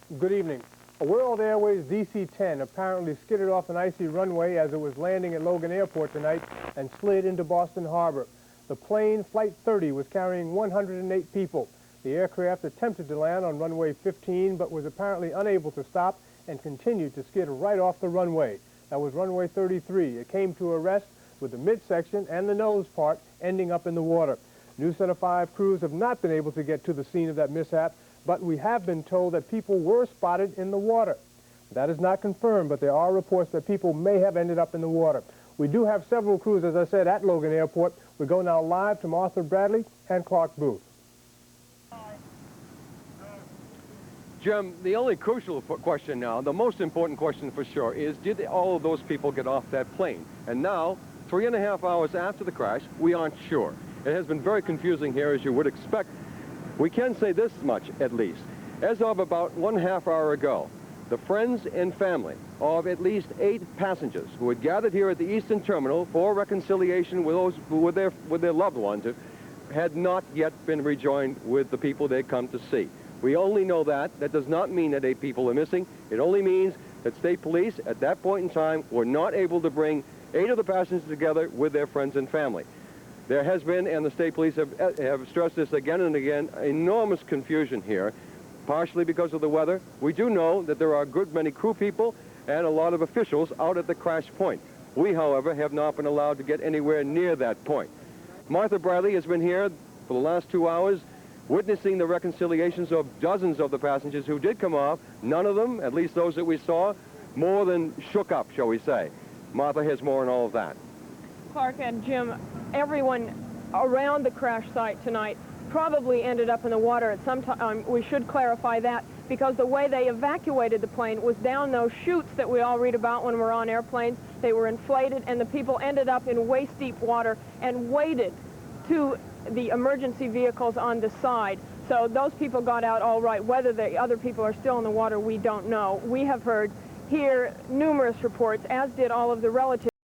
Good evening. A World Airways DC-10 apparently skidded off an icy runway as it was landing at Logan Airport tonight and slid into Boston Harbor. The plane, Flight 30, was carrying 108 people. The aircraft attempted to land on runway 15 but was apparently unable to stop and continued to skid right off the runway. That was runway 33. It came to a rest with the midsection and the nose part ending up in the water. News Center 5 crews have not been able to get to the scene of that mishap, but we have been told that people were spotted in the water. That is not confirmed, but there are reports that people may have ended up in the water. We do have several crews, as I said, at Logan Airport. We go now live to Martha Bradlee and Clark Booth. Jim, the only crucial question now, the most important question for sure, is did all of those people get off that plane? And now, 3.5 hours after the crash, we aren't sure. It has been very confusing here, as you would expect. We can say this much, at least. As of about 1/2 hour ago, the friends and family of at least 8 passengers who had gathered here at the Eastern Terminal for reconciliation with those who were with their loved ones had not yet been rejoined with the people they'd come to see. We only know that. That does not mean that 8 people are missing. It only means that state police at that point in time were not able to bring 8 of the passengers together with their friends and family. There has been, and the state police have stressed this again and again, enormous confusion here, partially because of the weather. We do know that there are a good many crew people and a lot of officials out at the crash point. We, however, have not been allowed to get anywhere near that point. Martha Bradlee has been here for the last 2 hours, witnessing the reconciliations of dozens of the passengers who did come off. None of them, at least those that we saw, more than shook up, shall we say. Martha has more on all of that. Clark and Jim, everyone around the crash site tonight probably ended up in the water at some time. We should clarify that, because the way they evacuated the plane was down those chutes that we all read about when we're on airplanes. They were inflated, and the people ended up in waist-deep water and waded to the emergency vehicles on the side. So those people got out all right. Whether the other people are still in the water, we don't know. We have heard here numerous reports, as did all of the relatives.